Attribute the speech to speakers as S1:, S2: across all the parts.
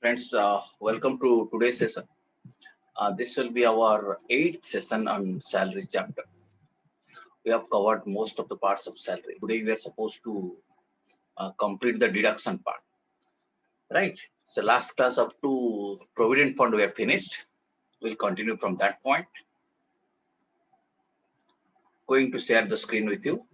S1: Friends, welcome to today's session. This will be our eighth session on salary chapter. We have covered most of the parts of salary. Today we are supposed to complete the deduction part, right? So last class up to provident fund we have finished. We'll continue from that point. Going to share the screen with you.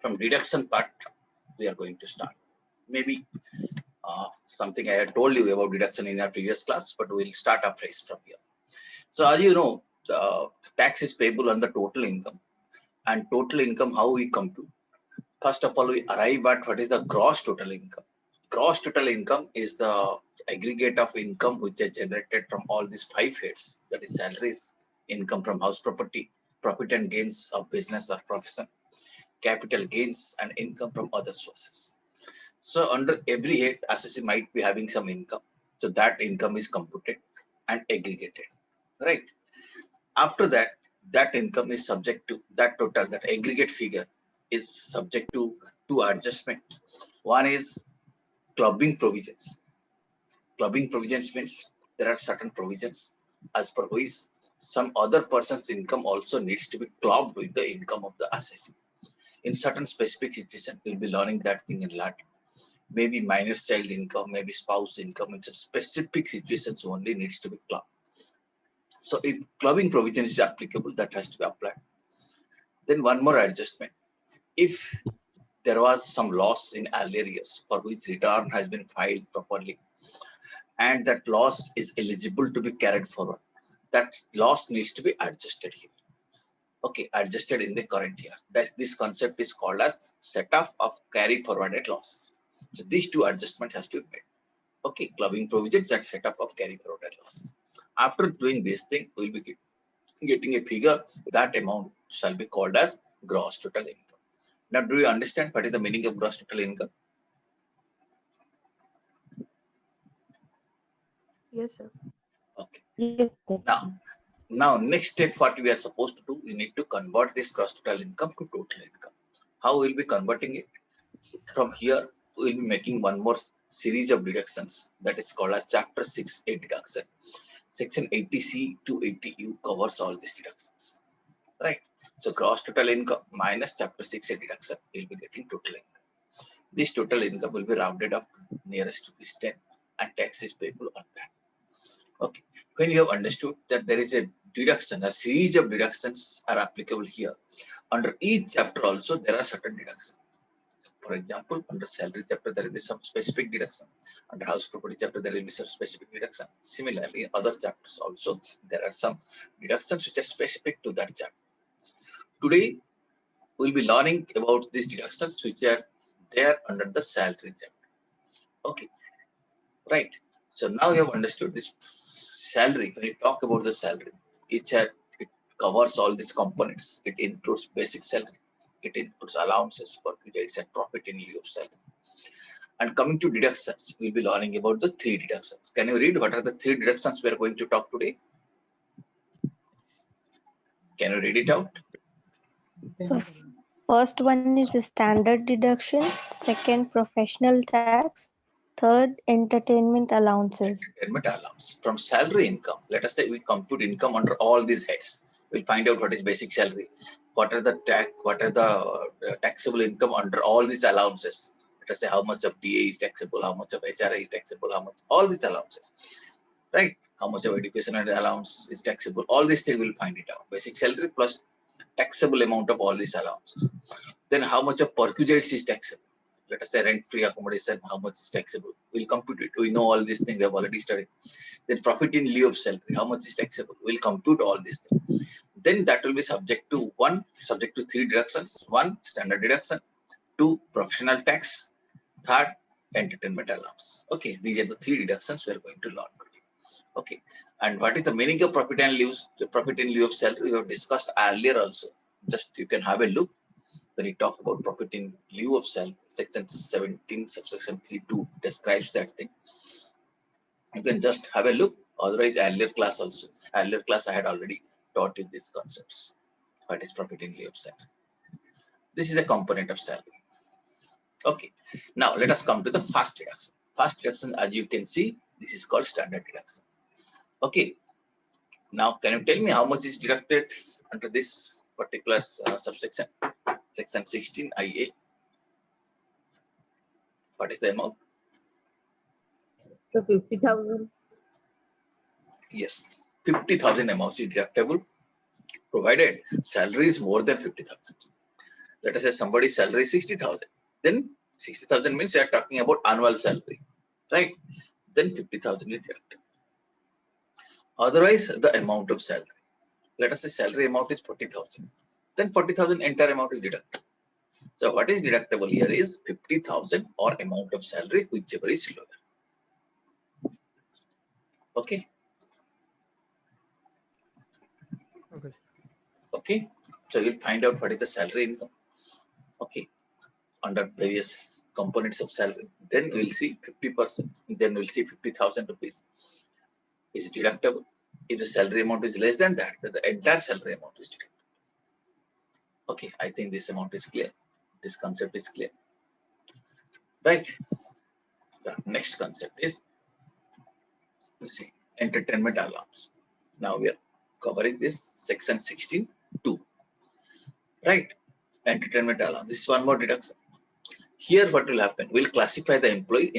S1: From deduction part, we are going to start. Maybe something I had told you about deduction in our previous class, but we'll start afresh from here. So as you know, the tax is payable on the total income, and total income how we compute. First of all, we arrive at what is the gross total income. Gross total income is the aggregate of income which is generated from all these five heads, that is salaries, income from house property, profit and gains of business or profession, capital gains, and income from other sources. So under every head, assessee might be having some income. So that income is computed and aggregated, right? After that, that income is subject to that total, that aggregate figure is subject to two adjustment. One is clubbing provisions. Clubbing provisions means there are certain provisions as per which some other person's income also needs to be clubbed with the income of the assessee. In certain specific situation, we'll be learning that thing in lot. Maybe minor child income, maybe spouse income. In specific situations only needs to be clubbed. So if clubbing provision is applicable, that has to be applied. Then one more adjustment. If there was some loss in earlier years for which return has been filed properly and that loss is eligible to be carried forward, that loss needs to be adjusted here. Okay, adjusted in the current year. That this concept is called as set off of carry forwarded losses. So these two adjustments has to be made. Okay, clubbing provisions and set up of carry forwarded losses. After doing this thing, we'll be getting a figure. That amount shall be called as gross total income. Now, do you understand what is the meaning of gross total income?
S2: Yes, sir.
S1: Okay.
S3: Yes, sir.
S1: Now, next step, what we are supposed to do, we need to convert this gross total income to total income. How we'll be converting it? From here, we'll be making one more series of deductions that is called as Chapter 6A deduction. Section 80C to 80U covers all these deductions, right? So, gross total income minus Chapter 6A deduction, we'll be getting total income. This total income will be rounded up nearest to this 10 and tax is payable on that. Okay, when you have understood that there is a deduction, a series of deductions are applicable here. Under each chapter also there are certain deductions. For example, under salary chapter there will be some specific deduction. Under house property chapter there will be some specific deduction. Similarly, in other chapters also there are some deductions which are specific to that chapter. Today we'll be learning about these deductions which are there under the salary chapter. Okay, right. So now you have understood this salary. When you talk about the salary, it covers all these components. It includes basic salary, it includes allowances, perquisites, and profit in lieu of salary. And coming to deductions, we'll be learning about the three deductions. Can you read what are the three deductions we are going to talk today? Can you read it out?
S3: So first one is the standard deduction, second professional tax, third entertainment allowances.
S1: Entertainment allowance. From salary income, let us say we compute income under all these heads. We'll find out what is basic salary, what are the taxable income under all these allowances. Let us say how much of DA is taxable, how much of HRA is taxable, how much all these allowances, right? How much of education and allowance is taxable. All these things we'll find it out. Basic salary plus taxable amount of all these allowances. Then how much of perquisites is taxable. Let us say rent-free accommodation, how much is taxable. We'll compute it. We know all these things. We have already studied. Then profit in lieu of salary, how much is taxable. We'll compute all these things. Then that will be subject to three deductions. One, standard deduction. Two, professional tax. Third, entertainment allowance. Okay, these are the three deductions we are going to learn today. Okay, and what is the meaning of profit in lieu of salary? We have discussed earlier also. Just you can have a look when you talk about profit in lieu of salary. Section 17 subsection 3.2 describes that thing. You can just have a look. Otherwise, earlier class I had already taught you these concepts. What is profit in lieu of salary? This is a component of salary. Okay. Now let us come to the fast deduction. Fast deduction, as you can see, this is called standard deduction. Okay. Now, can you tell me how much is deducted under this particular subsection? Section 16 IA. What is the amount?
S2: So 50,000.
S1: Yes, 50,000 amount is deductible, provided salary is more than 50,000. Let us say somebody's salary is 60,000. Then 60,000 means you are talking about annual salary, right? Then 50,000 is deducted. Otherwise, the amount of salary. Let us say salary amount is 40,000. Then 40,000 entire amount is deducted. So what is deductible here is 50,000 or amount of salary, whichever is lower. Okay.
S4: Okay.
S1: Okay. So you'll find out what is the salary income. Okay. Under various components of salary. Then we'll see 50%. Then we'll see 50,000 rupees is deductible. If the salary amount is less than that, then the entire salary amount is deductible. Okay. I think this amount is clear. This concept is clear. Right. The next concept is, let's see, entertainment allowance. Now we are covering this section 16.2. Right. Entertainment allowance. This is one more deduction. Here what will happen? We'll classify the employees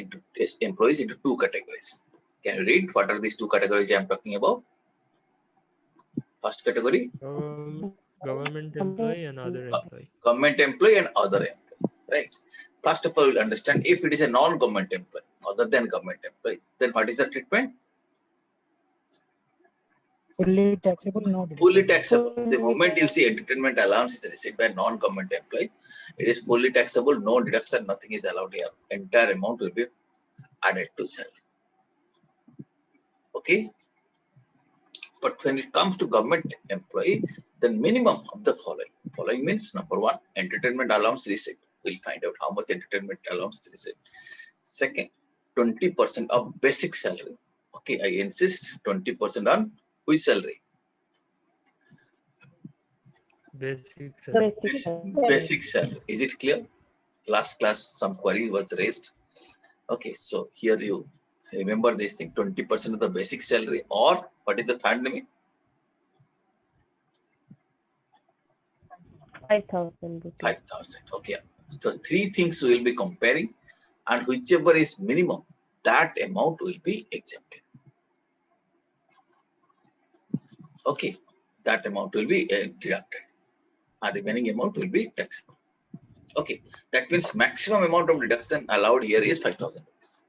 S1: into two categories. Can you read what are these two categories I am talking about? First category,
S4: government employee and other employee.
S1: Government employee and other employee. Right. First of all, we'll understand if it is a non-government employee other than government employee, then what is the treatment?
S5: Fully taxable, no deduction.
S1: Fully taxable. The moment you see entertainment allowance is received by non-government employee, it is fully taxable, no deduction, nothing is allowed here. Entire amount will be added to salary. Okay. But when it comes to government employee, the minimum of the following means number one, entertainment allowance receipt. We'll find out how much entertainment allowance is received. Second, 20% of basic salary. Okay, I insist 20% on which salary?
S4: Basic salary.
S1: Basic salary. Is it clear? Last class some query was raised. Okay, so here you remember this thing, 20% of the basic salary, or what is the third limit?
S2: 5,000.
S1: 5,000. Okay. So three things we will be comparing, and whichever is minimum, that amount will be exempted. Okay, that amount will be deducted, and the remaining amount will be taxable. Okay, that means maximum amount of deduction allowed here is 5,000 rupees.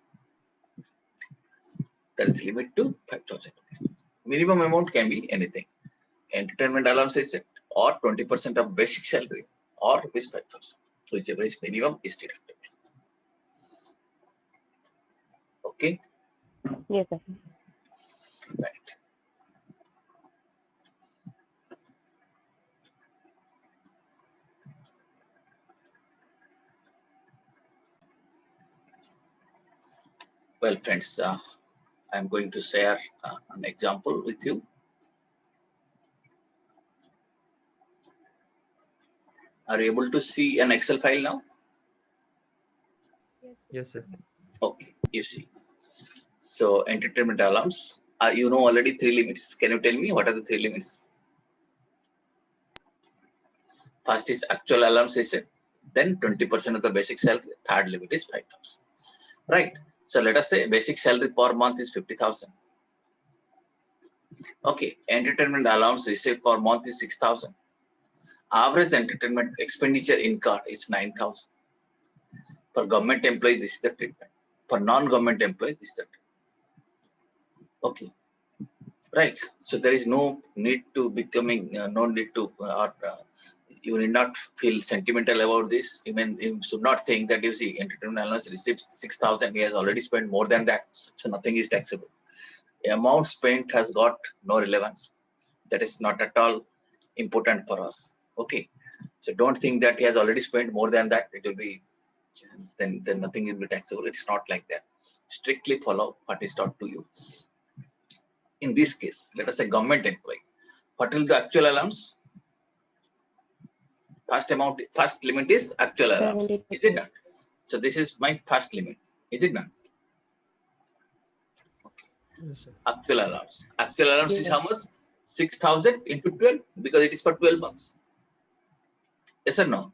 S1: That is limit to 5,000 rupees. Minimum amount can be anything. Entertainment allowance is set, or 20% of basic salary, or rupees 5,000. Whichever is minimum is deductible. Okay.
S2: Yes, sir.
S1: Right. Well, friends, I'm going to share an example with you. Are you able to see an Excel file now?
S4: Yes, sir.
S1: Okay, you see. So entertainment allowance, you know already three limits. Can you tell me what are the three limits? First is actual allowance is set, then 20% of the basic salary, third limit is 5,000. Right. So let us say basic salary per month is 50,000. Okay, entertainment allowance received per month is 6,000. Average entertainment expenditure incurred is 9,000. For government employee, this is the treatment. For non-government employee, this is the treatment. Okay, right. So there is no need to you need not feel sentimental about this. You should not think that you see entertainment allowance received 6,000. He has already spent more than that, so nothing is taxable. The amount spent has got no relevance. That is not at all important for us. Okay, so don't think that he has already spent more than that. It will be then nothing will be taxable. It's not like that. Strictly follow what is taught to you. In this case, let us say government employee. What will the actual allowance? First limit is actual allowance. Is it not? So this is my first limit. Is it not?
S4: Yes, sir.
S1: Actual allowance. Actual allowance is
S2: Yes.
S1: how much? 6,000 into 12 because it is for 12 months. Yes or no?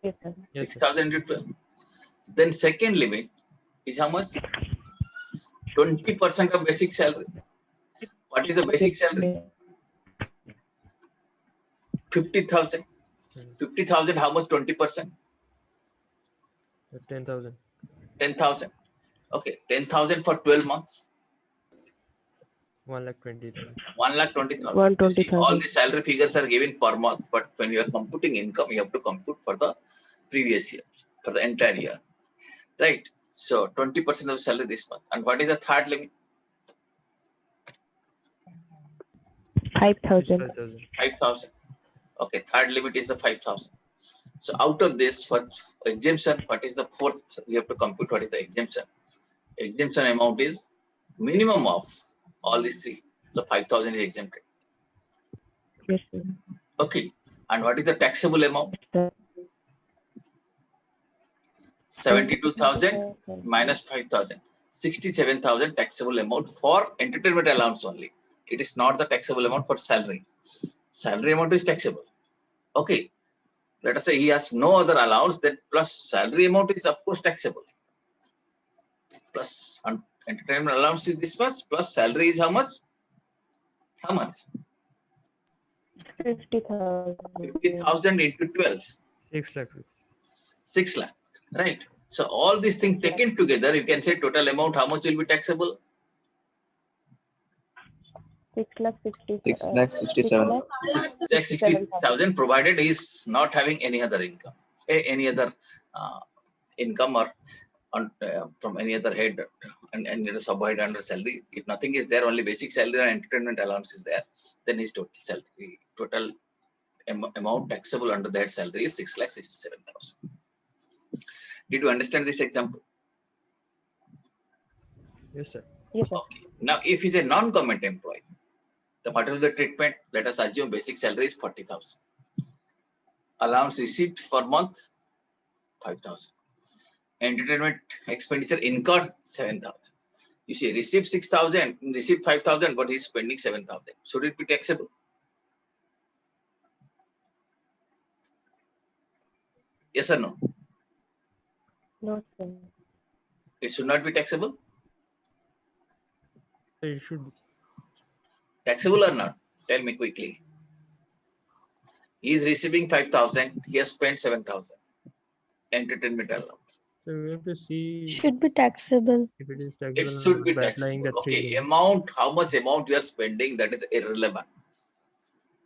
S2: Yes, sir.
S4: Yes, sir.
S1: 6,000 into 12. Then second limit is how much? 20% of basic salary. What is the basic salary? 50,000. 50,000, how much 20%?
S4: 10,000.
S1: 10,000. Okay, 10,000 for 12 months.
S4: 1,20,000.
S1: 1,20,000.
S2: 120,000.
S1: All the salary figures are given per month, but when you are computing income, you have to compute for the previous year, for the entire year. Right? So 20% of salary this month. And what is the third limit?
S2: 5,000.
S4: 5,000.
S1: 5,000. Okay, third limit is the 5,000. So out of this, for exemption, what is the fourth? You have to compute what is the exemption. Exemption amount is minimum of all these three. So 5,000 is exempted.
S2: Yes, sir.
S1: Okay. And what is the taxable amount?
S2: Sir.
S1: 72,000 minus 5,000. 67,000 taxable amount for entertainment allowance only. It is not the taxable amount for salary. Salary amount is taxable. Okay. Let us say he has no other allowance, that plus salary amount is of course taxable. Plus entertainment allowance is this much, plus salary is how much? How much?
S2: 50,000.
S1: 50,000 into 12.
S4: 6 lakh rupees.
S1: 6 lakh. Right. So all these things taken together, you can say total amount, how much will be taxable?
S2: 6,67,000.
S1: 60,000 provided he is not having any other income, any other income or from any other head and subhead under salary. If nothing is there, only basic salary and entertainment allowance is there, then his total salary, total amount taxable under that salary is 6,67,000. Did you understand this example?
S4: Yes, sir.
S2: Yes, sir.
S1: Okay. Now, if he's a non-government employee, the what is the treatment? Let us assume basic salary is 40,000. Allowance received for month 5,000. Entertainment expenditure incurred 7,000. You see, received 6,000, received 5,000, but he's spending 7,000. Should it be taxable? Yes or no?
S2: No, sir.
S1: It should not be taxable.
S4: So it should be.
S1: Taxable or not? Tell me quickly. He is receiving 5,000. He has spent 7,000. Entertainment allowance.
S4: So we have to see
S3: Should be taxable.
S4: if it is
S1: It
S4: taxable
S1: should be
S4: by applying
S1: taxable.
S4: the three
S1: Okay,
S4: limits.
S1: amount, how much amount you are spending, that is irrelevant.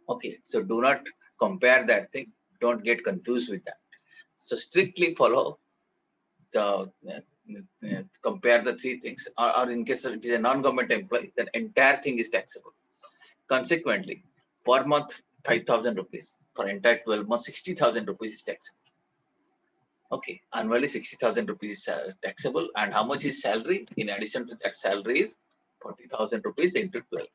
S1: Okay, so do not compare that thing. Don't get confused with that. So strictly follow the compare the three things. Or in case it is a non-government employee, then entire thing is taxable. Consequently, per month 5,000 rupees. For entire 12 months, 60,000 rupees is taxable. Okay, annually 60,000 rupees is taxable. And how much is salary? In addition to that, salary is 40,000 rupees into 12.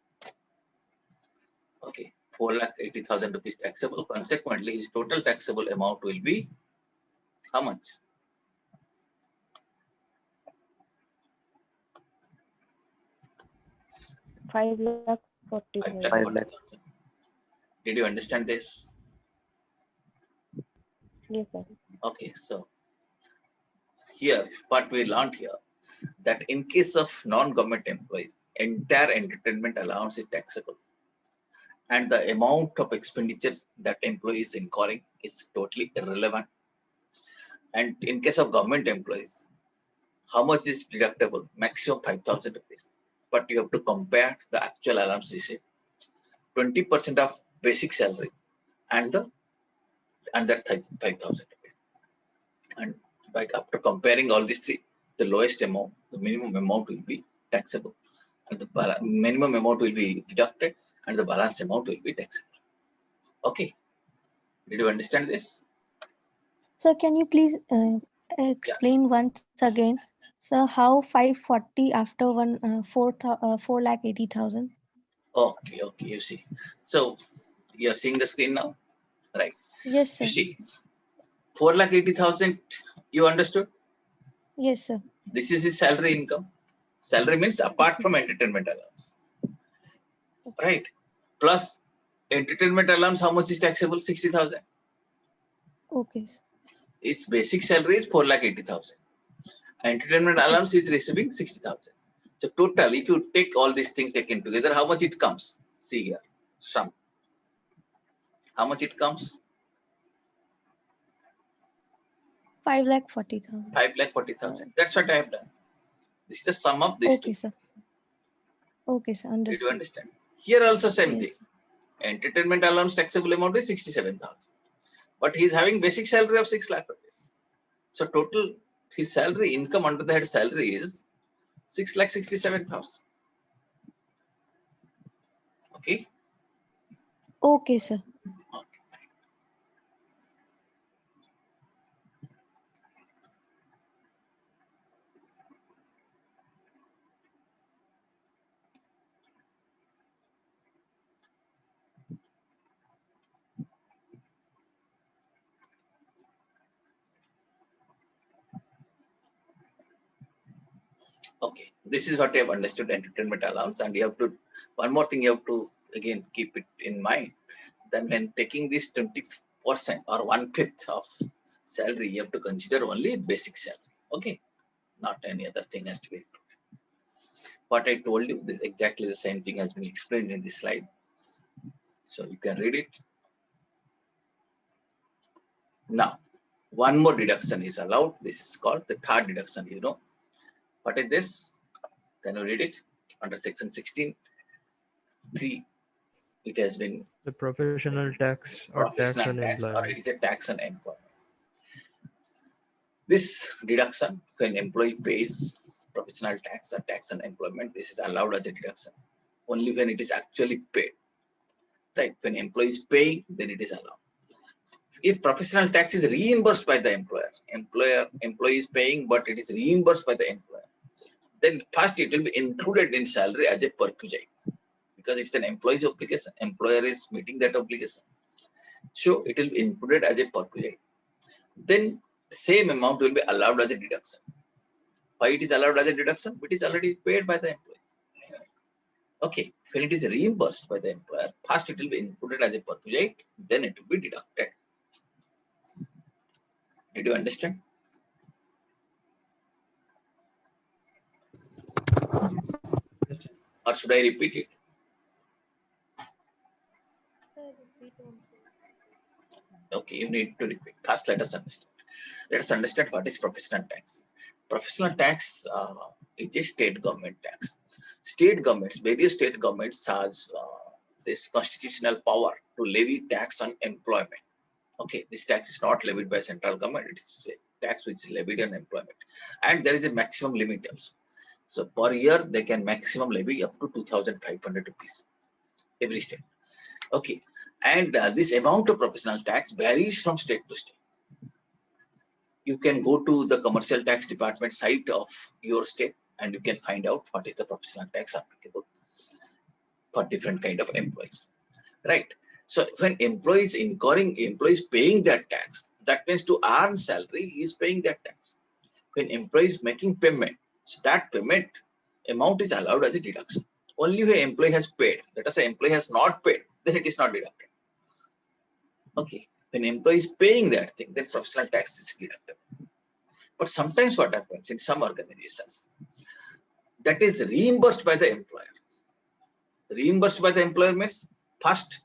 S1: Okay, 4,80,000 rupees taxable. Consequently, his total taxable amount will be how much?
S2: Five lakh 40,000.
S1: Did you understand this?
S2: Yes, sir.
S1: Okay, so here, what we learned here, that in case of non-government employees, entire entertainment allowance is taxable. And the amount of expenditure that employee is incurring is totally irrelevant. And in case of government employees, how much is deductible? Maximum 5,000 rupees. But you have to compare the actual allowance received. 20% of basic salary and that 5,000 rupees. And after comparing all these three, the lowest amount, the minimum amount will be taxable, and the minimum amount will be deducted, and the balance amount will be taxable. Okay. Did you understand this?
S3: Sir, can you please explain once again, sir, how 540 after 4,80,000?
S1: Okay, okay, you see. So you are seeing the screen now, right?
S3: Yes,
S1: You
S3: sir.
S1: see, 4,80,000. You understood?
S3: Yes, sir.
S1: This is his salary income. Salary means apart from entertainment allowance, right? Plus entertainment allowance, how much is taxable? 60,000.
S3: Okay, sir.
S1: Its basic salary is 4,80,000. Entertainment allowance is receiving 60,000. So total, if you take all these things taken together, how much it comes? See here, sum. How much it comes?
S3: 5,40,000.
S1: 5,40,000. That's what I have done. This is the sum of these
S3: Okay,
S1: two.
S3: sir. Okay, sir.
S1: Did you
S3: Understood.
S1: understand? Here also same
S3: Yes.
S1: thing. Entertainment allowance taxable amount is 67,000. But he is having basic salary of 6 lakh rupees. So total his salary income under the head salary is 6,67,000. Okay.
S3: Okay, sir.
S1: Okay. This is what I have understood entertainment allowance, and you have to one more thing you have to again keep it in mind. Then when taking this 20% or 1/5 of salary, you have to consider only basic salary. Okay. Not any other thing has to be included. What I told you, exactly the same thing has been explained in this slide. So you can read it. Now, one more deduction is allowed. This is called the third deduction. You know, what is this? Can you read it? Under section 16(3), it has been
S4: The professional tax or tax
S1: professional
S4: on
S1: tax, or
S4: employment.
S1: it is a tax on employment. This deduction, when employee pays professional tax or tax on employment, this is allowed as a deduction only when it is actually paid. Right? When employee is paying, then it is allowed. If professional tax is reimbursed by the employee is paying, but it is reimbursed by the employer, then first it will be included in salary as a perquisite because it's an employee's obligation. Employer is meeting that obligation. So it will be included as a perquisite. Then same amount will be allowed as a deduction. Why it is allowed as a deduction? It is already paid by the employee. Okay, when it is reimbursed by the employer, first it will be included as a perquisite, then it will be deducted. Did you understand? Or should I repeat it? Okay, you need to repeat. First, let us understand. Let us understand what is professional tax. Professional tax is a state government tax. State governments, various state governments has this constitutional power to levy tax on employment. Okay, this tax is not levied by central government. It is a tax which is levied on employment. And there is a maximum limit also. So per year, they can maximum levy up to 2,500 rupees every state. Okay, and this amount of professional tax varies from state to state. You can go to the commercial tax department site of your state and you can find out what is the professional tax applicable for different kind of employees, right? So when employees paying that tax, that means to earn salary, he is paying that tax. When employees making payment, so that payment amount is allowed as a deduction. Only when employee has paid, let us say employee has not paid, then it is not deducted. Okay, when employee is paying that thing, then professional tax is deducted. But sometimes what happens in some organizations, that is reimbursed by the employer. Reimbursed by the employer means first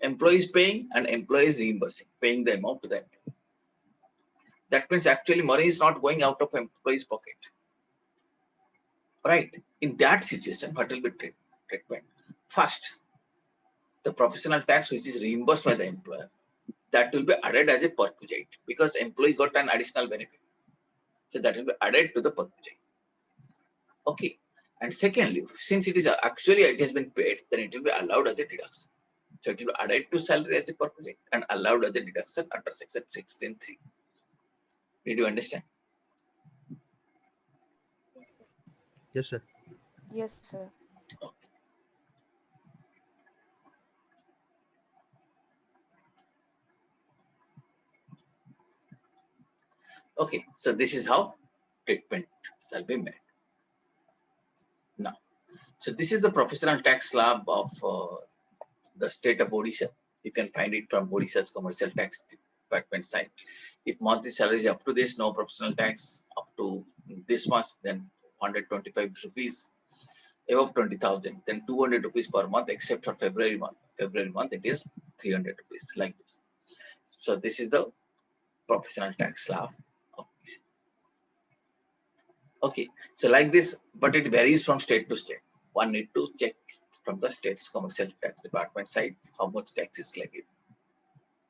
S1: employee is paying and employee is reimbursing, paying the amount to the employee. That means actually money is not going out of employee's pocket. Right? In that situation, what will be treatment? First, the professional tax which is reimbursed by the employer, that will be added as a perquisite because employee got an additional benefit. So that will be added to the perquisite. Okay. And secondly, since it is actually it has been paid, then it will be allowed as a deduction. So it will be added to salary as a perquisite and allowed as a deduction under section 16(3). Did you understand?
S4: Yes, sir.
S6: Yes, sir.
S1: Okay, so this is how treatment shall be made. Now, so this is the professional tax slab of the state of Odisha. You can find it from Odisha's commercial tax department side. If monthly salary is up to this, no professional tax. Up to this much, then 125 rupees. Above 20,000, then 200 rupees per month, except for February month. February month, it is 300 rupees, like this. So this is the professional tax slab of this. Okay, so like this, but it varies from state to state. One need to check from the state's commercial tax department side how much tax is levied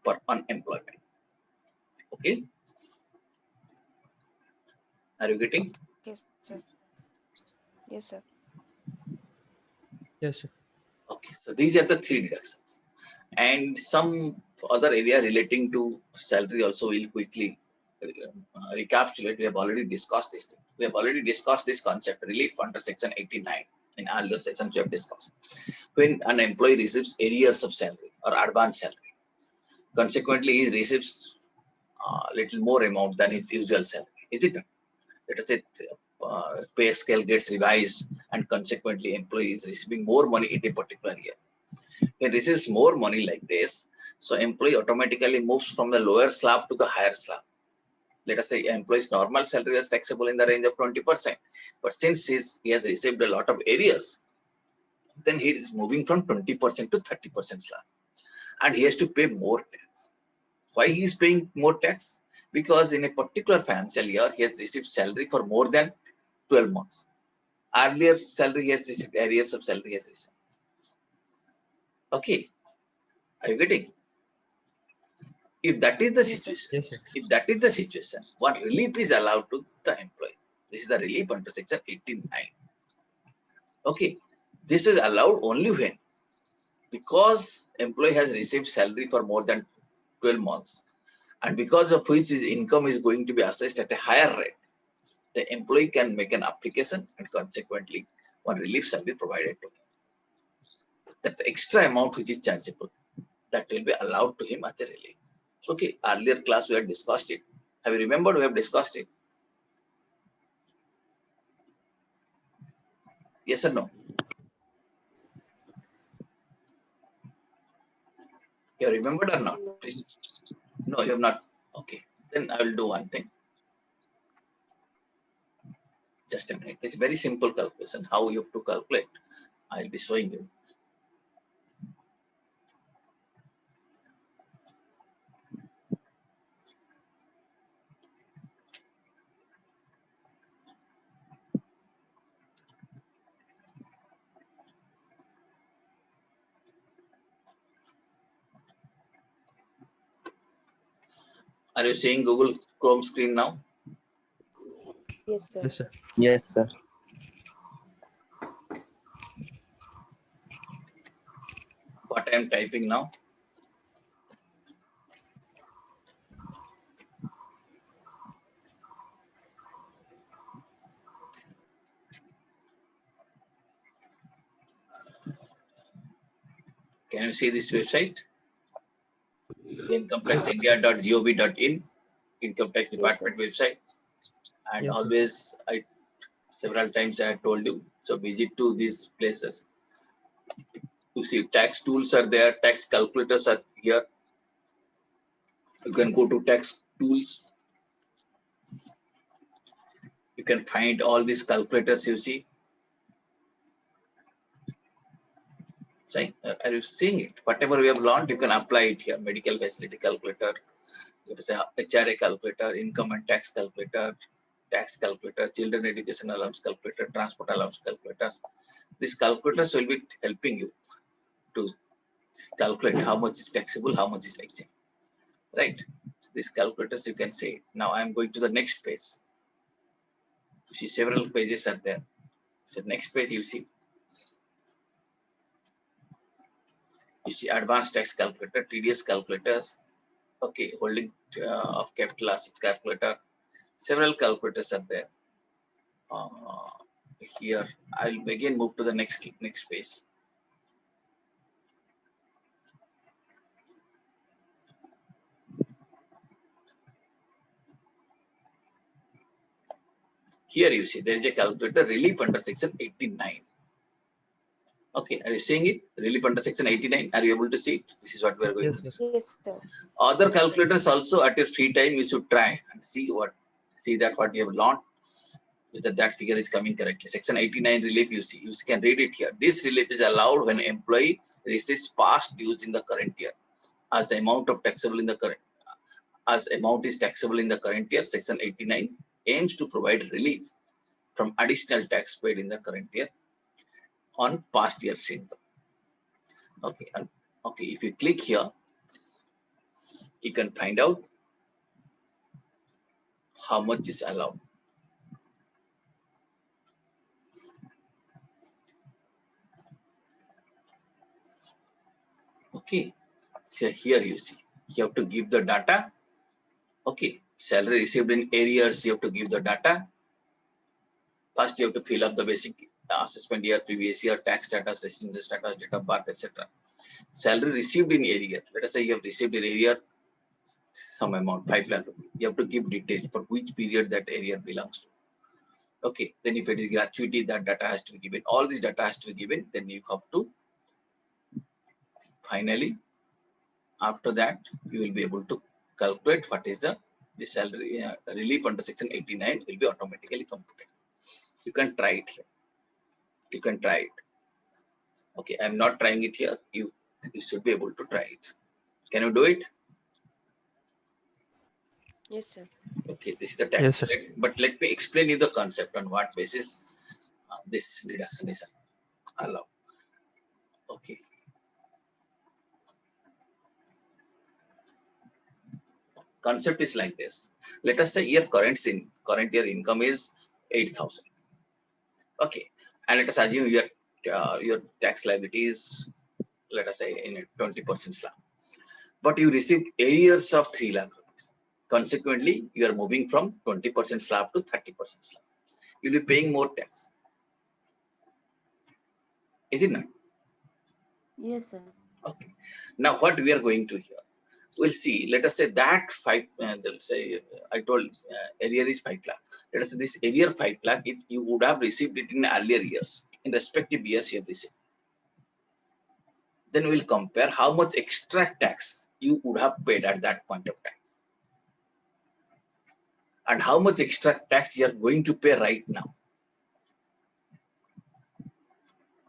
S1: per unemployment. Okay, are you getting?
S6: Yes, sir. Yes, sir.
S4: Yes, sir.
S1: Okay, so these are the three deductions, and some other area relating to salary also will quickly recapitulate. We have already discussed this thing. We have already discussed this concept, relief under section 89 in earlier sessions we have discussed. When an employee receives arrears of salary or advance salary, consequently he receives little more amount than his usual salary, is it not? Let us say pay scale gets revised and consequently employee is receiving more money in a particular year. He receives more money like this, so employee automatically moves from the lower slab to the higher slab. Let us say employee's normal salary is taxable in the range of 20%, but since he has received a lot of arrears, then he is moving from 20% to 30% slab, and he has to pay more tax. Why he is paying more tax? Because in a particular financial year, he has received salary for more than 12 months. Earlier salary he has received, arrears of salary he has received. Okay, are you getting? If that is the
S6: Yes, sir.
S1: situation,
S4: Yes, sir.
S1: if that is the situation, what relief is allowed to the employee? This is the relief under section 89. Okay, this is allowed only when, because employee has received salary for more than 12 months, and because of which his income is going to be assessed at a higher rate, the employee can make an application and consequently one relief shall be provided to him. That the extra amount which is chargeable, that will be allowed to him as a relief. Okay, earlier class we had discussed it. Have you remembered we have discussed it? Yes or no? You have remembered or not?
S6: No.
S1: No, you have not. Okay, then I will do one thing. Just a minute. It's very simple calculation. How you have to calculate, I'll be showing you. Are you seeing Google Chrome screen now?
S6: Yes, sir.
S4: Yes, sir.
S7: Yes, sir.
S1: What I am typing now? Can you see this website? incometaxindia.gov.in, income tax department website. And
S4: Yes, sir.
S1: always, several times I have told you, so visit to these places. You see tax tools are there, tax calculators are here. You can go to tax tools. You can find all these calculators you see. Are you seeing it? Whatever we have learned, you can apply it here. Medical facility calculator, let us say HRA calculator, income and tax calculator, children education allowance calculator, transport allowance calculator. These calculators will be helping you to calculate how much is taxable, how much is exempt. Right? These calculators you can see. Now I am going to the next page. You see several pages are there. So next page you see. You see advanced tax calculator, TDS calculators, okay, holding of capital asset calculator. Several calculators are there. Here, I'll again move to the next page. Here you see there is a calculator relief under section 89. Okay, are you seeing it? Relief under section 89. Are you able to see it? This is what we are going
S4: Yes,
S1: to
S4: sir.
S1: discuss.
S6: Yes, sir.
S1: Other
S6: Yes, sir.
S1: calculators also at your free time you should try and see that what you have learned, whether that figure is coming correctly. Section 89 relief you see, you can read it here. This relief is allowed when employee receives past dues in the current year as the amount of taxable in the current amount is taxable in the current year. Section 89 aims to provide relief from additional tax paid in the current year on past year's income. Okay, and okay, if you click here, you can find out how much is allowed. Okay, so here you see, you have to give the data. Okay, salary received in arrears, you have to give the data. First, you have to fill up the basic assessment year, previous year, tax status, resident status, date of birth, etc. Salary received in arrear. Let us say you have received in arrear some amount, 5 lakh rupees. You have to give detail for which period that arrear belongs to. Okay, then if it is gratuity, that data has to be given. All this data has to be given. Then you have to finally, after that, you will be able to calculate what is the salary relief under section 89 will be automatically computed. You can try it here. You can try it. Okay, I'm not trying it here. You should be able to try it. Can you do it?
S6: Yes, sir.
S1: Okay, this is the tax
S4: Yes, sir.
S1: rate. But let me explain you the concept on what basis this deduction is allowed. Okay. Concept is like this. Let us say your current year income is 8,000. Okay, and let us assume your tax liability is, let us say, in a 20% slab. But you received arrears of 3 lakh rupees. Consequently, you are moving from 20% slab to 30% slab. You'll be paying more tax. Is it not?
S6: Yes, sir.
S1: Okay. Now, what we are going to here, we'll see. Let us say that let's say I told arrear is 5 lakh. Let us say this arrear 5 lakh, if you would have received it in earlier years, in respective years you have received, then we'll compare how much extra tax you would have paid at that point of time and how much extra tax you are going to pay right now.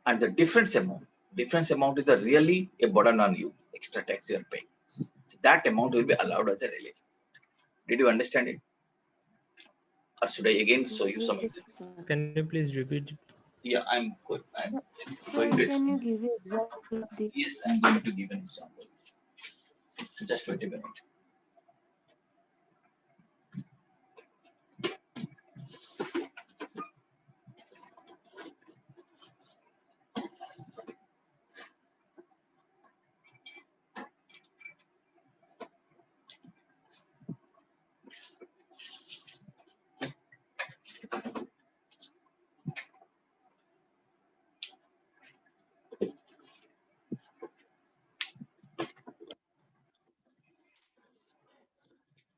S1: And the difference amount is really a burden on you, extra tax you are paying. So that amount will be allowed as a relief. Did you understand it? Or should I again show you some
S6: Yes,
S1: examples?
S6: sir.
S4: Can you please repeat?
S1: Yeah, I'm
S6: Sir,
S1: going
S6: sir,
S1: to
S6: can you
S1: explain.
S6: give me example of this?
S1: Yes, I'm going to give an example. Just wait a minute.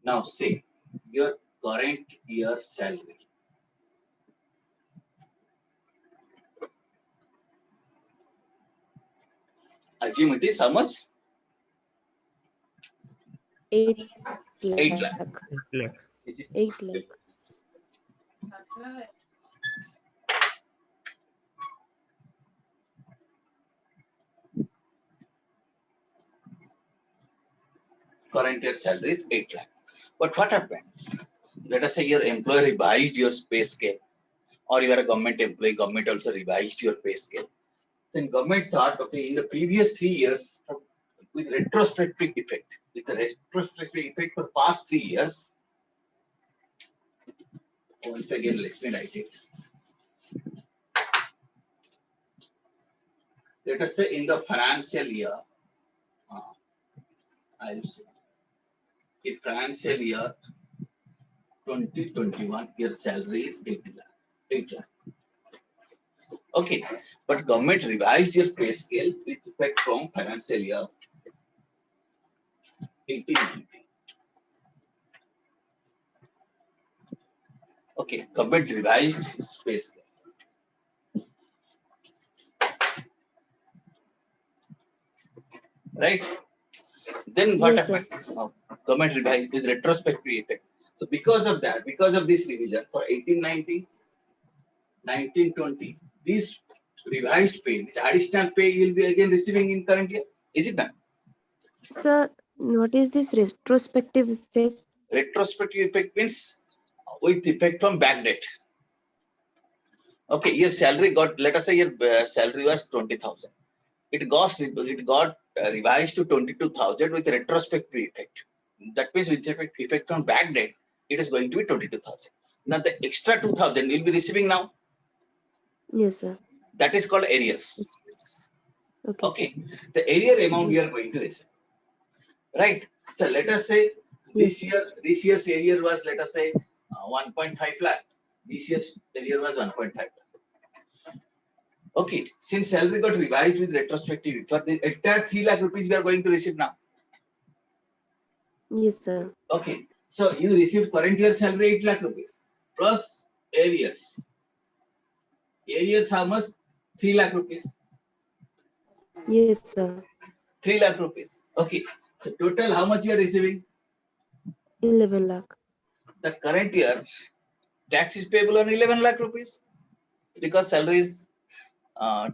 S1: Now say your current year salary. Assume it is how much?
S6: 8
S1: 8 lakh.
S6: lakh.
S4: 8 lakh.
S1: Is it?
S6: 8 lakh.
S1: Current year salary is 8 lakh. But what happened? Let us say your employer revised your pay scale, or you are a government employee, government also revised your pay scale. Then government thought, okay, in the previous 3 years, with retrospective effect, for past 3 years, once again, let me write it. Let us say in the financial year I'll say if financial year 2021, your salary is 80 lakh. 8 lakh. Okay, but government revised your pay scale with effect from financial year 1890. Okay, government revised its pay scale. Right? Then what
S6: Yes, sir.
S1: happened? Now, government revised is retrospective effect. So because of that, because of this revision for 1890, 1920, these revised pay, this additional pay you will be again receiving in current year. Is it not?
S6: Sir, what is this retrospective effect?
S1: Retrospective effect means with effect from back date. Okay, your salary got, let us say your salary was 20,000. It got revised to 22,000 with retrospective effect. That means with effect from back date, it is going to be 22,000. Now the extra 2,000 you'll be receiving now.
S6: Yes, sir.
S1: That is called arrears.
S6: Okay,
S1: Okay, the arrear amount we
S6: Yes.
S1: are going to receive. Right. So let us say this year's arrear was, let us say 1.5 lakh. This year's arrear was 1.5 lakh. Okay, since salary got revised with retrospective, for the entire 3 lakh rupees we are going to receive now.
S6: Yes, sir.
S1: Okay, so you received current year salary 8 lakh rupees plus arrears. Arrears how much? 3 lakh rupees.
S6: Yes, sir.
S1: 3 lakh rupees. Okay, so total how much you are receiving?
S6: 11 lakh.
S1: The current year tax is payable on 11 lakh rupees because salary is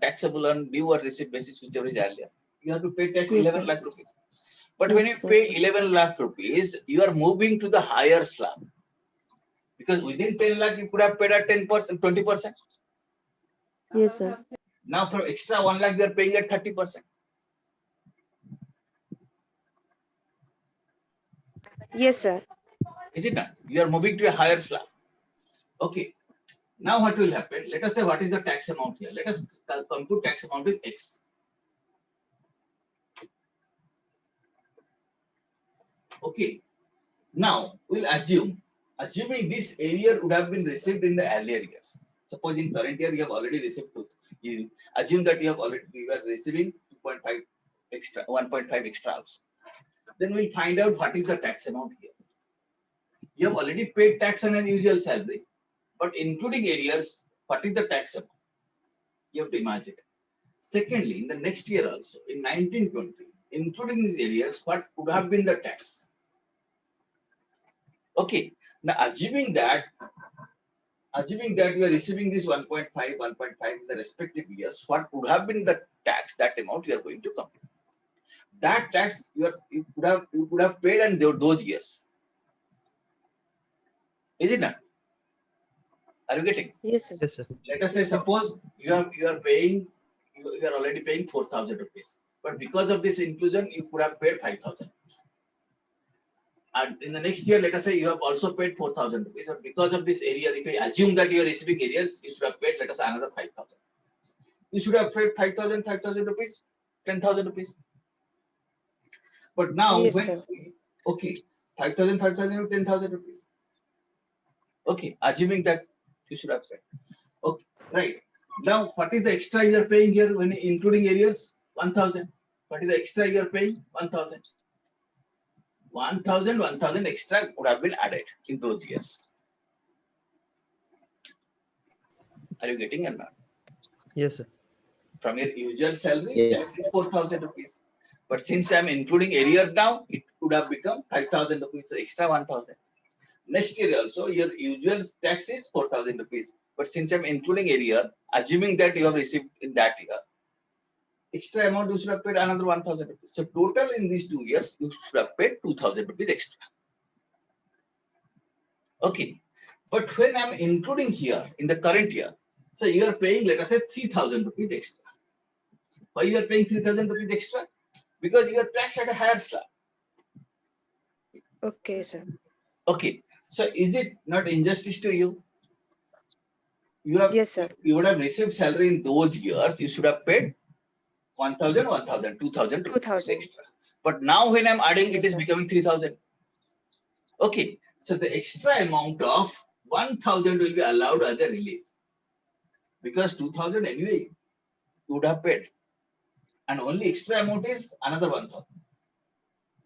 S1: taxable on due or receipt basis, whichever is earlier. You have to pay tax
S6: Yes,
S1: 11
S6: sir.
S1: lakh rupees. But when you
S6: Yes, sir.
S1: pay 11 lakh rupees, you are moving to the higher slab. Because within 10 lakh, you could have paid at 10%, 20%.
S6: Yes, sir.
S1: Now for extra 1 lakh, you are paying at 30%.
S6: Yes, sir.
S1: Is it not? You are moving to a higher slab. Okay. Now what will happen? Let us say what is the tax amount here. Let us compute tax amount with X. Okay. Now we'll assuming this arrear would have been received in the earlier years. Suppose in current year you have already received you assume that you were receiving 2.5 extra, 1.5 extra also. Then we'll find out what is the tax amount here. You have already paid tax on an usual salary, but including arrears, what is the tax amount? You have to imagine. Secondly, in the next year also, in 1920, including these arrears, what would have been the tax? Okay. Now assuming that you are receiving this 1.5 in the respective years, what would have been the tax, that amount you are going to compute? That tax you could have paid in those years. Is it not? Are you getting?
S6: Yes, sir.
S4: Yes, sir.
S1: Let us say suppose you are already paying 4,000 rupees, but because of this inclusion you could have paid 5,000 rupees. And in the next year, let us say you have also paid 4,000 rupees, but because of this arrear, if I assume that you are receiving arrears, you should have paid, let us say, another 5,000. You should have paid 5,000 rupees, 10,000 rupees. But now,
S6: Yes,
S1: when,
S6: sir.
S1: okay, 5,000, 10,000 rupees. Okay, assuming that you should have paid. Okay, right. Now, what is the extra you are paying here when including arrears? 1,000. What is the extra you are paying? 1,000. 1,000 extra would have been added in those years. Are you getting or not?
S4: Yes, sir.
S1: From your usual salary,
S7: Yes.
S1: tax is 4,000 rupees. But since I'm including arrear now, it would have become 5,000 rupees, so extra 1,000. Next year also, your usual tax is 4,000 rupees. But since I'm including arrear, assuming that you have received in that year, extra amount you should have paid another 1,000 rupees. So total in these 2 years, you should have paid 2,000 rupees extra. Okay. But when I'm including here in the current year, so you are paying, let us say, 3,000 rupees extra. Why you are paying 3,000 rupees extra? Because you are taxed at a higher slab.
S6: Okay, sir.
S1: Okay. So is it not injustice to you?
S6: Yes, sir.
S1: You would have received salary in those years. You should have paid 1,000, 2,000 rupees
S6: 2,000.
S1: extra. But now when I'm adding, it
S6: Yes,
S1: is
S6: sir.
S1: becoming 3,000. Okay, so the extra amount of 1,000 will be allowed as a relief because 2,000 anyway you would have paid, and only extra amount is another 1,000.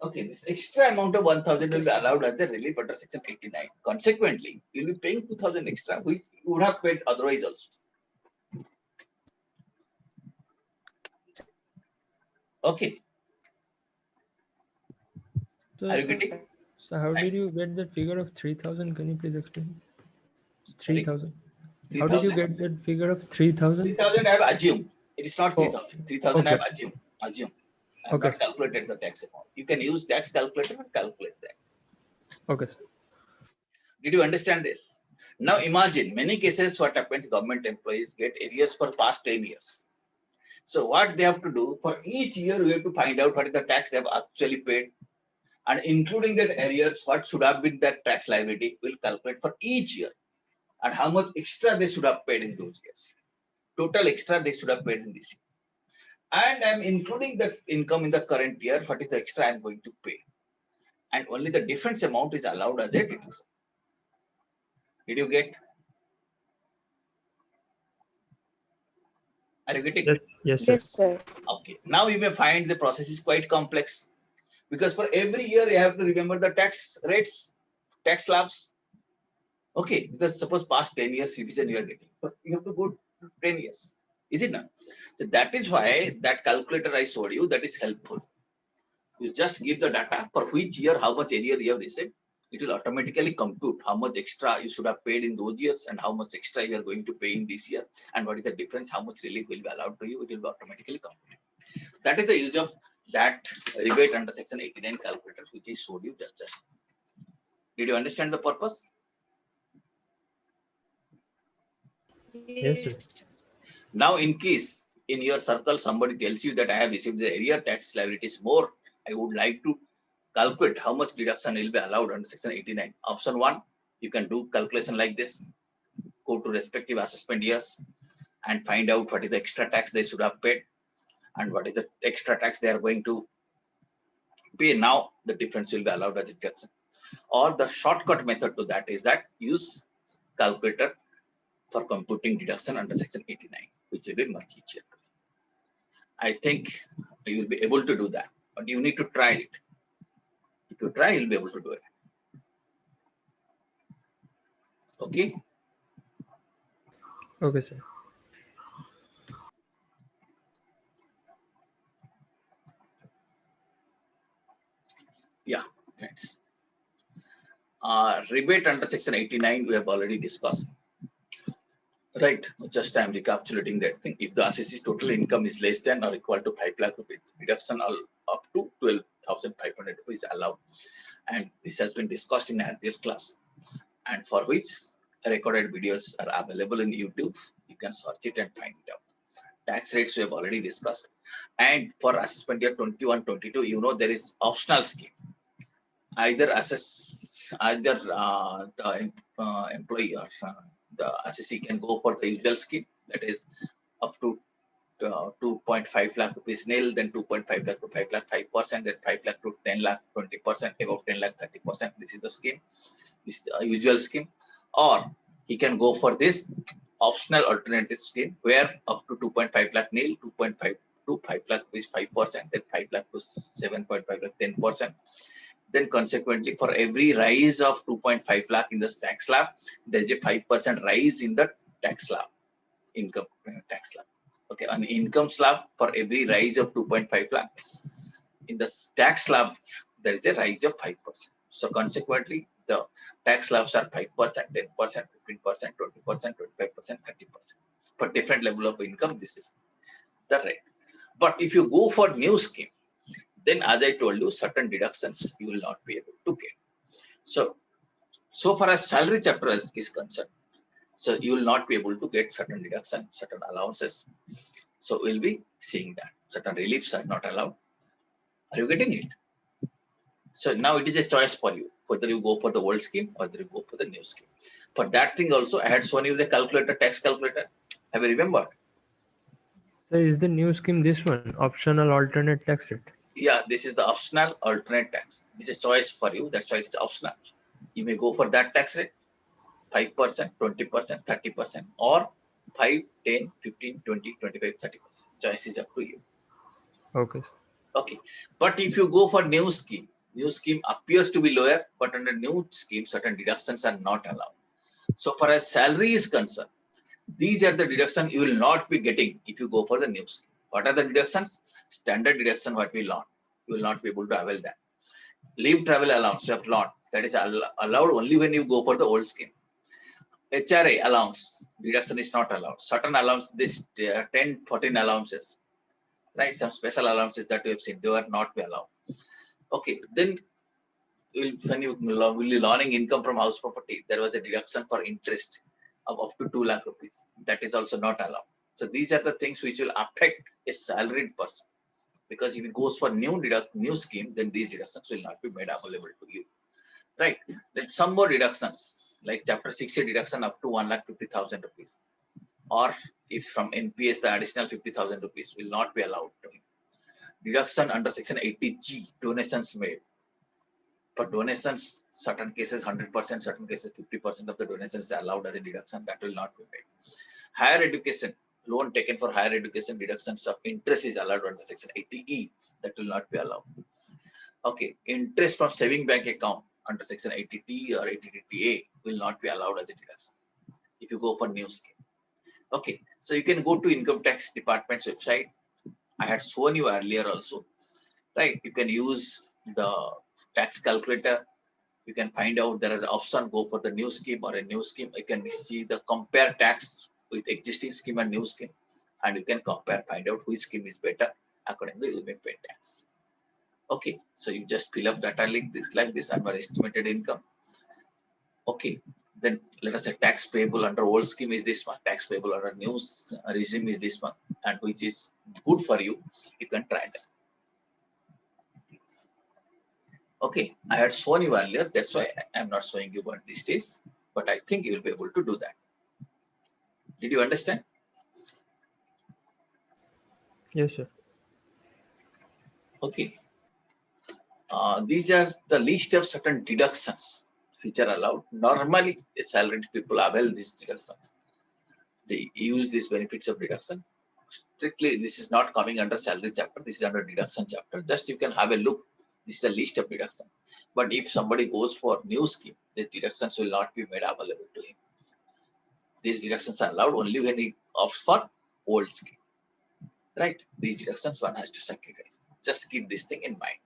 S1: Okay, this extra amount of 1,000 will be allowed as a relief under section 89. Consequently, you'll be paying 2,000 extra, which you would have paid otherwise also. Okay,
S4: So,
S1: are you getting?
S4: so how
S1: Right.
S4: did you get that figure of 3,000? Can you please explain? 3,000. How
S1: 3,000?
S4: did you get that figure of 3,000?
S1: 3,000 I have assumed. It is not
S4: Oh,
S1: 3,000. 3,000 I have
S4: okay.
S1: assumed. I have
S4: Okay.
S1: not calculated the tax amount. You can use tax calculator and calculate that.
S4: Okay, sir.
S1: Did you understand this? Now imagine many cases what happens, government employees get arrears for past 10 years. So what they have to do for each year, we have to find out what is the tax they have actually paid, and including that arrears, what should have been that tax liability, will calculate for each year, and how much extra they should have paid in those years. Total extra they should have paid in this year. And I'm including the income in the current year, what is the extra I'm going to pay. And only the difference amount is allowed as a deduction. Did you get? Are you getting?
S4: Yes, yes, sir.
S6: Yes, sir.
S1: Okay. Now you may find the process is quite complex because for every year you have to remember the tax rates, tax slabs. Okay, because suppose past 10 years revision you are getting, but you have to go to 10 years. Is it not? So that is why that calculator I showed you, that is helpful. You just give the data for which year, how much area you have received. It will automatically compute how much extra you should have paid in those years and how much extra you are going to pay in this year, and what is the difference, how much relief will be allowed to you. It will be automatically computed. That is the use of that rebate under section 89 calculator, which I showed you just. Did you understand the purpose?
S4: Yes, sir.
S1: Now, in case in your circle somebody tells you that I have received the area tax liabilities more, I would like to calculate how much deduction will be allowed under section 89. Option 1, you can do calculation like this. Go to respective assessment years and find out what is the extra tax they should have paid and what is the extra tax they are going to pay now. The difference will be allowed as a deduction. Or the shortcut method to that is that use calculator for computing deduction under section 89, which will be much easier. I think you will be able to do that, but you need to try it. If you try, you'll be able to do it. Okay.
S4: Okay, sir.
S1: Yeah, friends. Rebate under section 89, we have already discussed. Right. Just I'm recapitulating that thing. If the assessee total income is less than or equal to 5 lakh rupees, reduction up to 12,500 is allowed. And this has been discussed in earlier class, and for which recorded videos are available in YouTube. You can search it and find it out. Tax rates we have already discussed. And for assessment year 21-22, you know there is optional scheme. Either the employee or the assessee can go for the usual scheme, that is up to 2.5 lakh rupees nil, then 2.5 lakh to 5 lakh 5%, then 5 lakh to 10 lakh 20%, above 10 lakh 30%. This is the scheme, this is the usual scheme. Or he can go for this optional alternative scheme where up to 2.5 lakh nil, 2.5 to 5 lakh is 5%, then 5 lakh to 7.5 lakh 10%. Then consequently, for every rise of 2.5 lakh in the tax slab, there is a 5% rise in the tax slab, income tax slab. Okay, on income slab, for every rise of 2.5 lakh, in the tax slab, there is a rise of 5%. So consequently, the tax slabs are 5%, 10%, 15%, 20%, 25%, 30%. For different level of income, this is the rate. But if you go for new scheme, then as I told you, certain deductions you will not be able to get. So far as salary chapter is concerned, so you will not be able to get certain deduction, certain allowances. So we'll be seeing that certain reliefs are not allowed. Are you getting it? So now it is a choice for you, whether you go for the old scheme or whether you go for the new scheme. For that thing also, I had shown you the calculator, tax calculator. Have you remembered?
S4: So is the new scheme this one, optional alternate tax rate?
S1: Yeah, this is the optional alternate tax. This is a choice for you. That's why it's optional. You may go for that tax rate, 5%, 20%, 30%, or 5, 10, 15, 20, 25, 30%. Choice is up to you.
S4: Okay.
S1: Okay. But if you go for new scheme appears to be lower, but under new scheme, certain deductions are not allowed. So far as salary is concerned, these are the deductions you will not be getting if you go for the new scheme. What are the deductions? Standard deduction, what we learn. You will not be able to avail that. Leave travel allowance, you have not. That is allowed only when you go for the old scheme. HRA allowance, deduction is not allowed. Certain allowance, this 10, 14 allowances, right? Some special allowances that we have seen, they are not be allowed. Okay, then when you will be learning income from house property, there was a deduction for interest of up to 2 lakh rupees. That is also not allowed. So these are the things which will affect a salaried person. Because if it goes for new scheme, then these deductions will not be made available to you. Right? Then some more deductions, like chapter 60 deduction up to 1,50,000 rupees. Or if from NPS the additional 50,000 rupees will not be allowed to him. Deduction under section 80G, donations made. For donations, certain cases 100%, certain cases 50% of the donations is allowed as a deduction. That will not be made. Higher education, loan taken for higher education, deductions of interest is allowed under section 80E. That will not be allowed. Okay, interest from saving bank account under section 80T or 80TA will not be allowed as a deduction if you go for new scheme. Okay, so you can go to income tax department's website. I had shown you earlier also, right? You can use the tax calculator. You can find out there are options, go for the new scheme or a new scheme. You can see the compare tax with existing scheme and new scheme, and you can compare, find out which scheme is better. Accordingly, you may pay tax. Okay, so you just fill up data like this and our estimated income. Okay, then let us say tax payable under old scheme is this one, tax payable under new regime is this one, and which is good for you, you can try that. Okay, I had shown you earlier, that's why I'm not showing you what this is, but I think you will be able to do that. Did you understand?
S4: Yes, sir.
S1: Okay. These are the list of certain deductions which are allowed. Normally, the salaried people avail these deductions. They use these benefits of deduction. Strictly, this is not coming under salary chapter. This is under deduction chapter. Just you can have a look. This is a list of deduction. But if somebody goes for new scheme, these deductions will not be made available to him. These deductions are allowed only when he opts for old scheme. Right? These deductions one has to sacrifice. Just keep this thing in mind.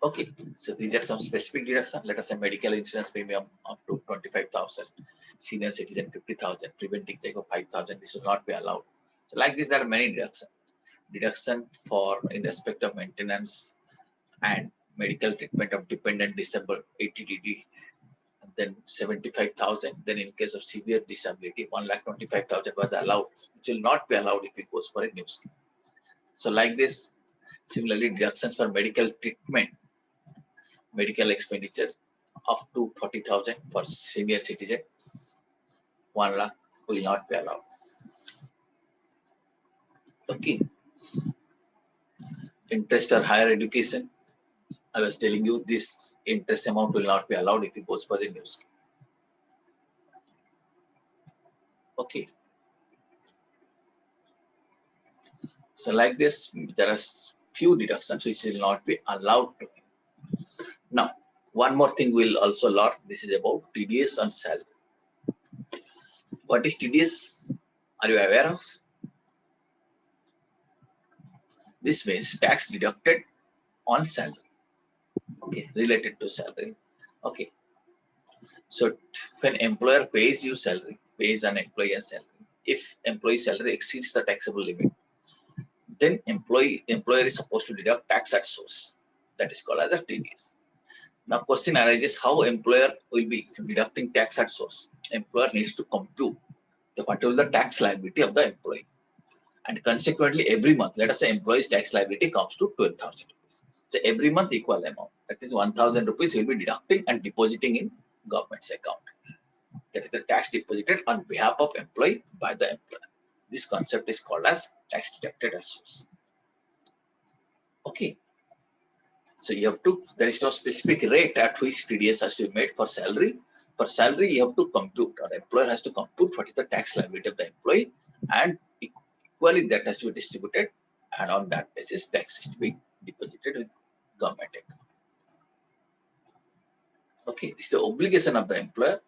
S1: Okay, so these are some specific deductions. Let us say medical insurance premium up to 25,000, senior citizen 50,000, preventing check of 5,000. This will not be allowed. So like this, there are many deductions. Deduction for in respect of maintenance and medical treatment of dependent disabled 80DD, and then 75,000. Then in case of severe disability, 1,25,000 was allowed. It will not be allowed if it goes for a new scheme. So like this, similarly deductions for medical treatment, medical expenditure up to 40,000 for senior citizen, 1 lakh will not be allowed. Okay. Interest or higher education, I was telling you this interest amount will not be allowed if it goes for the new scheme. Okay. So like this, there are few deductions which will not be allowed to. Now, one more thing we'll also learn. This is about TDS on salary. What is TDS? Are you aware of? This means tax deducted on salary. Okay, related to salary. Okay. So when employer pays you salary, pays an employee a salary, if employee salary exceeds the taxable limit, then employer is supposed to deduct tax at source. That is called as a TDS. Now question arises, how employer will be deducting tax at source? Employer needs to compute whatever the tax liability of the employee. And consequently, every month, let us say employee's tax liability comes to 12,000 rupees. So every month equal amount, that is 1,000 rupees he will be deducting and depositing in government's account. That is the tax deposited on behalf of employee by the employer. This concept is called as tax deducted at source. Okay. So you have to, there is no specific rate at which TDS has to be made for salary. For salary, you have to compute, or employer has to compute what is the tax liability of the employee, and equally that has to be distributed, and on that basis, tax is to be deposited with government account. Okay, this is the obligation of the employer.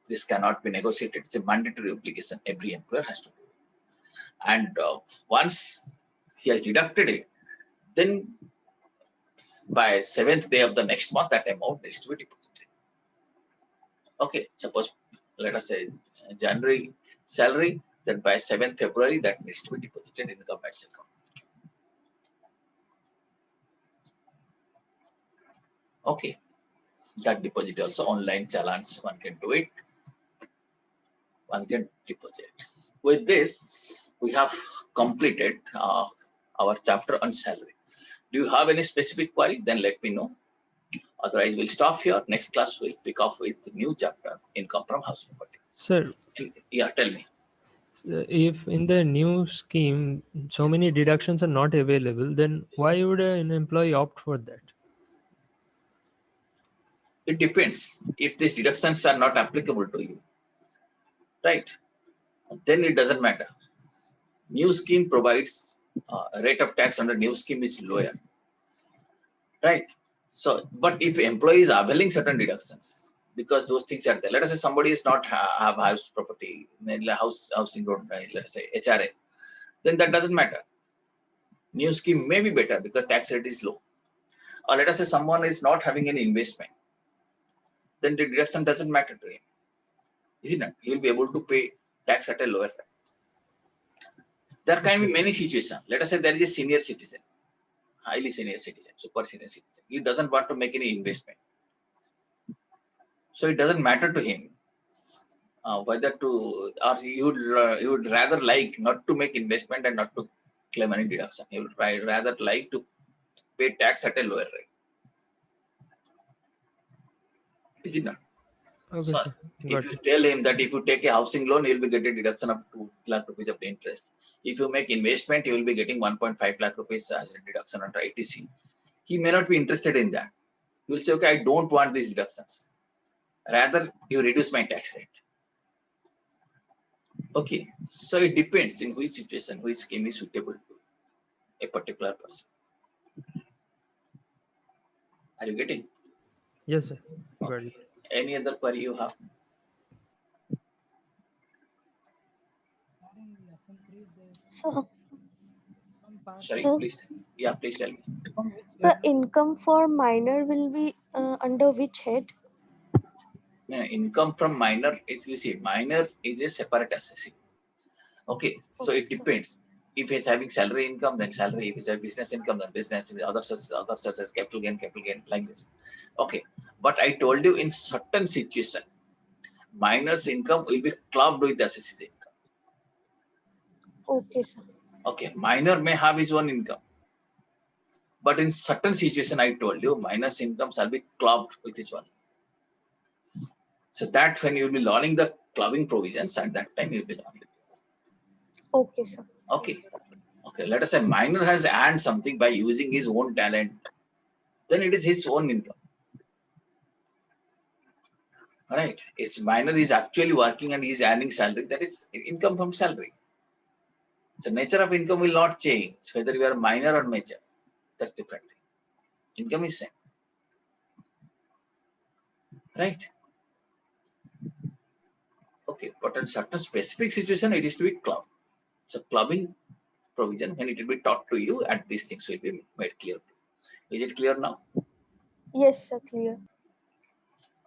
S1: This cannot be negotiated. It's a mandatory obligation. Every employer has to do it. And once he has deducted it, then by 7th day of the next month, that amount needs to be deposited. Okay, suppose let us say January salary, then by 7th February, that needs to be deposited in the government's account. Okay, that deposit also online challenge, one can do it. One can deposit. With this, we have completed our chapter on salary. Do you have any specific query? Then let me know. Otherwise, we'll stop here. Next class, we'll pick off with the new chapter, income from house property.
S4: Sir,
S1: Yeah, tell me.
S4: if in the new scheme so many deductions are not available, then why would an employee opt for that?
S1: It depends. If these deductions are not applicable to you, right, then it doesn't matter. New scheme provides a rate of tax under new scheme is lower, right? So, but if employee is availing certain deductions, because those things are there. Let us say somebody is not have house property, housing loan, let us say HRA, then that doesn't matter. New scheme may be better because tax rate is low. Or let us say someone is not having any investment, then the deduction doesn't matter to him. Is it not? He will be able to pay tax at a lower rate. There can be many situations. Let us say there is a senior citizen, highly senior citizen, super senior citizen. He doesn't want to make any investment. So it doesn't matter to him whether to, or you would rather like not to make investment and not to claim any deduction. He would rather like to pay tax at a lower rate. Is it not?
S4: Okay,
S1: So
S4: sir.
S1: if
S4: Got
S1: you
S4: it.
S1: tell him that if you take a housing loan, you will be getting a deduction of 2 lakh rupees of the interest. If you make investment, you will be getting 1.5 lakh rupees as a deduction under ITC. He may not be interested in that. He will say, okay, I don't want these deductions. Rather, you reduce my tax rate. Okay, so it depends in which situation, which scheme is suitable to a particular person. Are you getting?
S4: Yes, sir. Got
S1: Okay.
S4: it.
S1: Any other query you have?
S3: So,
S1: Sorry,
S3: Sir?
S1: please. Yeah, please tell me.
S3: the income for minor will be under which head?
S1: Income from minor, if you see, minor is a separate assessing. Okay, so it depends. If it's having salary income, then salary. If it's a business income, then business. If other sources, capital gain, like this. Okay, but I told you in certain situation, minor's income will be clubbed with the assess's income.
S3: Okay, sir.
S1: Okay, minor may have his own income, but in certain situation, I told you, minor's income shall be clubbed with his own. So that when you will be learning the clubbing provisions, at that time you will be learning.
S3: Okay, sir.
S1: Okay. Okay, let us say minor has earned something by using his own talent, then it is his own income. All right. If minor is actually working and he is earning salary, that is income from salary. So nature of income will not change, whether you are minor or major. That's different thing. Income is same. Right. Okay, but in certain specific situation, it is to be clubbed. So clubbing provision, when it will be taught to you, and these things will be made clear. Is it clear now?
S3: Yes, sir. Clear.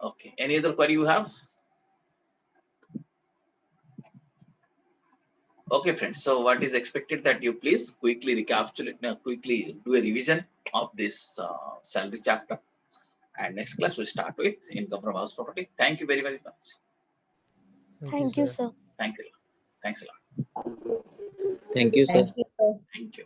S1: Okay. Any other query you have? Okay, friends. So what is expected that you please quickly recapitulate, quickly do a revision of this salary chapter. And next class we'll start with income from house property. Thank you very, very much.
S3: Thank you, sir.
S1: Thank you. Thanks a lot.
S7: Thank you, sir.
S1: Thank you.